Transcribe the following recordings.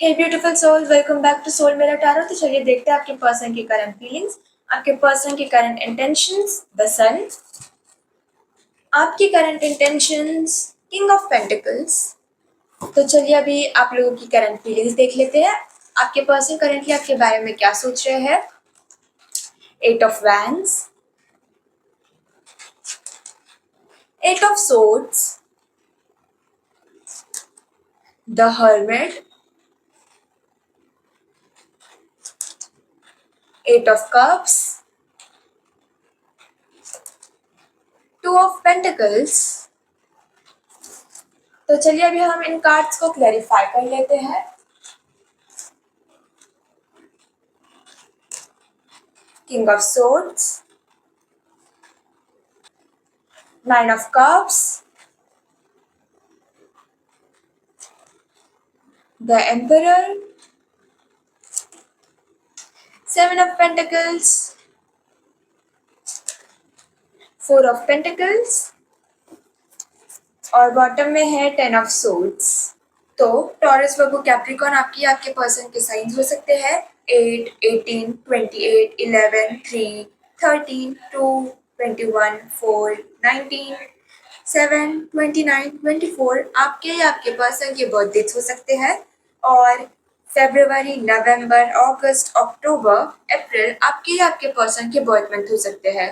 Hey beautiful soul, welcome back to soul मेरा tarot. तो चलिए देखते हैं आपके पर्सन की करंट फीलिंग्स, आपके पर्सन की करंट इंटेंशंस। द सन, आपकी current intentions, king of pentacles. तो चलिए अभी आप लोगों की करंट फीलिंग्स देख लेते हैं। आपके पर्सन करंटली आपके बारे में क्या सोच रहे हैं। Eight of wands, eight of swords, the hermit, eight of cups, two of pentacles. तो चलिए अभी हम इन कार्ड्स को क्लैरिफाई कर लेते हैं। King of swords, nine of cups, the emperor, seven of pentacles, four of pentacles और बॉटम में है टेन ऑफ सोर्ड्स। तो टॉरस, वर्गो, कैप्रिकॉर्न आपके पर्सन के साइंस हो सकते हैं। 8, 18, 28, 11, 3, 13, 2, 21, 4, 19, 7, 29, 24 आपके या आपके पर्सन के बर्थ डेट्स हो सकते हैं। और फरवरी, नवंबर, अगस्त, अक्टूबर, अप्रैल आपके या आपके पर्सन के बर्थ मंथ हो सकते हैं।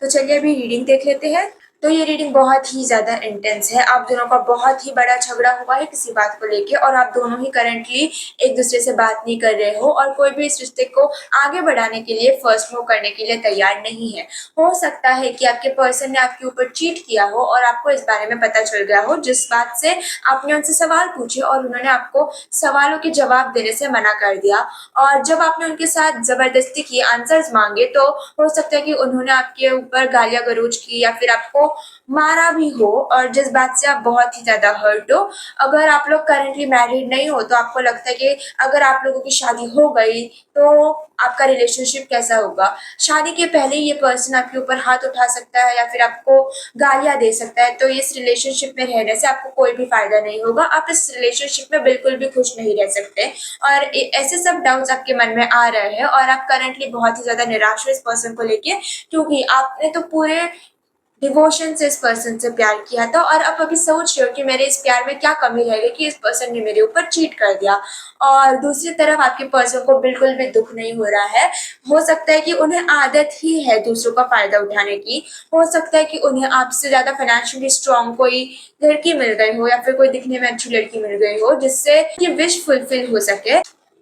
तो चलिए अभी रीडिंग देख लेते हैं। तो ये रीडिंग बहुत ही ज़्यादा इंटेंस है। आप दोनों का बहुत ही बड़ा झगड़ा हुआ है किसी बात को लेके, और आप दोनों ही करंटली एक दूसरे से बात नहीं कर रहे हो, और कोई भी इस रिश्ते को आगे बढ़ाने के लिए फर्स्ट मूव करने के लिए तैयार नहीं है। हो सकता है कि आपके पर्सन ने आपके ऊपर चीट किया हो और आपको इस बारे में पता चल गया हो, जिस बात से आपने उनसे सवाल पूछे और उन्होंने आपको सवालों के जवाब देने से मना कर दिया। और जब आपने उनके साथ जबरदस्ती की आंसर्स मांगे, तो हो सकता है कि उन्होंने आपके ऊपर गालियां गलौज की या फिर आपको मारा भी हो, और जिस बात से आप बहुत ही ज्यादा हर्ट हो। अगर आप लोग करेंटली मैरिड नहीं हो तो आपको लगता है कि अगर आप लोगों की शादी हो गई तो आपका रिलेशनशिप कैसा होगा। शादी के पहले ये पर्सन आपके ऊपर हाथ उठा सकता है या फिर आपको गालियां दे सकता है। तो इस रिलेशनशिप में रहने से आपको कोई भी फायदा नहीं होगा। आप इस रिलेशनशिप में बिल्कुल भी खुश नहीं रह सकते, और ऐसे सब डाउट्स आपके मन में आ रहे हैं, और आप करंटली बहुत ही ज्यादा निराश हो इस पर्सन को लेके, क्योंकि आपने तो पूरे डिवोशन से इस पर्सन से प्यार किया था, और अब अभी सोच रहे हो कि मेरे इस प्यार में क्या कमी रह गई कि इस पर्सन ने मेरे ऊपर चीट कर दिया। और दूसरी तरफ आपके पर्सन को बिल्कुल भी दुख नहीं हो रहा है। हो सकता है कि उन्हें आदत ही है दूसरों का फायदा उठाने की। हो सकता है कि उन्हें आपसे ज्यादा फाइनेंशियली स्ट्रांग कोई लड़की मिल गई हो, या फिर कोई दिखने में अच्छी लड़की मिल गई हो जिससे ये विश फुलफिल हो सके।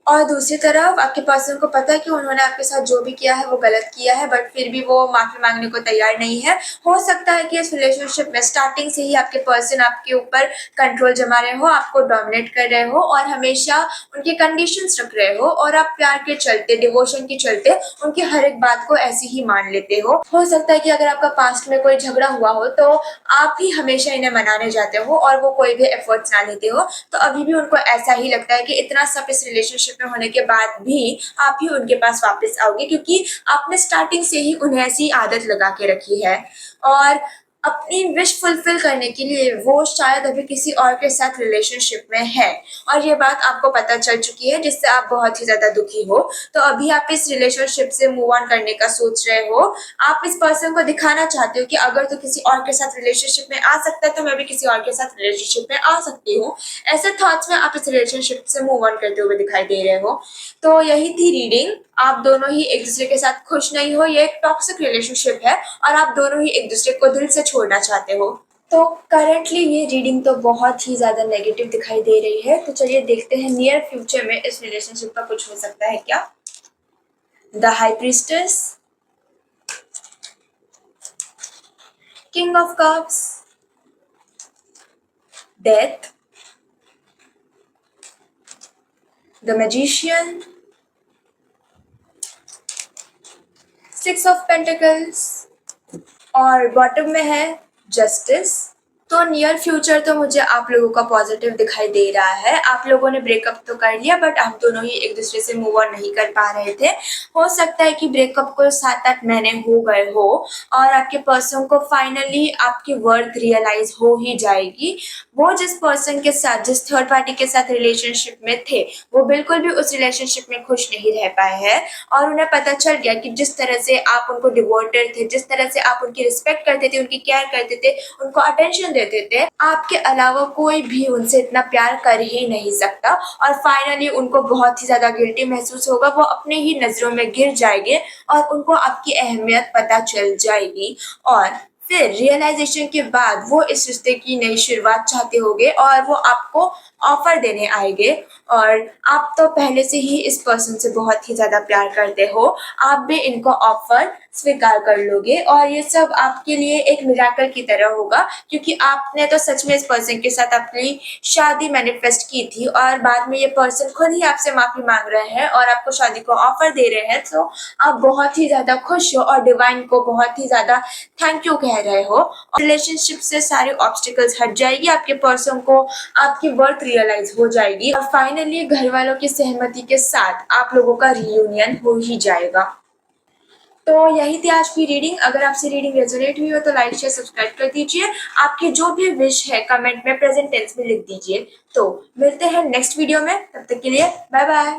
और दूसरी तरफ आपके पर्सन को पता है कि उन्होंने आपके साथ जो भी किया है वो गलत किया है, बट फिर भी वो माफी मांगने को तैयार नहीं है। हो सकता है कि इस रिलेशनशिप में स्टार्टिंग से ही आपके पर्सन आपके ऊपर कंट्रोल जमा रहे हो, आपको डोमिनेट कर रहे हो और हमेशा उनके कंडीशंस रख रहे हो, और आप प्यार के चलते, डिवोशन के चलते उनकी हर एक बात को ऐसे ही मान लेते हो सकता है कि अगर आपका पास्ट में कोई झगड़ा हुआ हो तो आप ही हमेशा इन्हें मनाने जाते हो और वो कोई भी एफर्ट्स ना लेते हो। तो अभी भी उनको ऐसा ही लगता है कि इतना सब इस रिलेशनशिप में होने के बाद भी आप ही उनके पास वापस आओगे, क्योंकि आपने स्टार्टिंग से ही उन्हें ऐसी आदत लगा के रखी है। और अपनी विश फुलफिल करने के लिए वो शायद अभी किसी और के साथ रिलेशनशिप में है, और ये बात आपको पता चल चुकी है, जिससे आप बहुत ही ज्यादा दुखी हो। तो अभी आप इस रिलेशनशिप से मूव ऑन करने का सोच रहे हो। आप इस पर्सन को दिखाना चाहते हो कि अगर तो किसी और के साथ रिलेशनशिप में आ सकता है तो मैं भी किसी और के साथ रिलेशनशिप में आ सकती हूँ। ऐसे थॉट्स में आप इस रिलेशनशिप से मूव ऑन करते हुए दिखाई दे रहे हो। तो यही थी रीडिंग। आप दोनों ही एक दूसरे के साथ खुश नहीं हो, ये एक टॉक्सिक रिलेशनशिप है और आप दोनों ही एक दूसरे को दिल से छोड़ना चाहते हो। तो करंटली ये रीडिंग तो बहुत ही ज्यादा नेगेटिव दिखाई दे रही है। तो चलिए देखते हैं नियर फ्यूचर में इस रिलेशनशिप का कुछ हो सकता है क्या। The high priestess, king of cups, death, the magician, six of pentacles और बॉटम में है जस्टिस। तो नियर फ्यूचर तो मुझे आप लोगों का पॉजिटिव दिखाई दे रहा है। आप लोगों ने ब्रेकअप तो कर लिया, बट आप दोनों ही एक दूसरे से मूव ऑन नहीं कर पा रहे थे। हो सकता है कि ब्रेकअप को 7-8 महीने हो गए हो और आपके पर्सन को फाइनली आपकी वर्थ रियलाइज हो ही जाएगी। वो जिस पर्सन के साथ, जिस थर्ड पार्टी के साथ रिलेशनशिप में थे, वो बिल्कुल भी उस रिलेशनशिप में खुश नहीं रह पाए हैं और उन्हें पता चल गया कि जिस तरह से आप उनको डिवोटेड थे, जिस तरह से आप उनकी रिस्पेक्ट करते थे, उनकी केयर करते थे, उनको अटेंशन देते थे, आपके अलावा कोई भी उनसे इतना प्यार कर ही नहीं सकता। और फाइनली उनको बहुत ही ज्यादा गिल्टी महसूस होगा, वो अपने ही नजरों में गिर जाएंगे और उनको आपकी अहमियत पता चल जाएगी। और फिर रियलाइजेशन के बाद वो इस रिश्ते की नई शुरुआत चाहते होंगे और वो आपको ऑफर देने आएंगे। और आप तो पहले से ही इस पर्सन से बहुत ही ज्यादा प्यार करते हो, आप भी इनको ऑफर स्वीकार कर लोगे और ये सब आपके लिए एक मिराकल की तरह होगा, क्योंकि आपने तो सच में इस पर्सन के साथ अपनी शादी मैनिफेस्ट की थी और बाद में ये पर्सन खुद ही आपसे माफी मांग रहे हैं और आपको शादी को ऑफर दे रहे हैं। तो आप बहुत ही ज्यादा खुश हो और डिवाइन को बहुत ही ज्यादा थैंक यू कह रहे हो। रिलेशनशिप से सारे ऑब्स्टिकल्स हट जाएगी, आपके पर्सन को आपकी वर्थ रियलाइज हो जाएगी और फाइनली घर वालों की सहमति के साथ आप लोगों का रियूनियन हो ही जाएगा। तो यही थी आज की रीडिंग। अगर आपसे रीडिंग रेजोनेट हुई हो तो लाइक शेयर सब्सक्राइब कर दीजिए। आपकी जो भी विश है कमेंट में प्रेजेंट टेंस में लिख दीजिए। तो मिलते हैं नेक्स्ट वीडियो में, तब तक के लिए बाय बाय।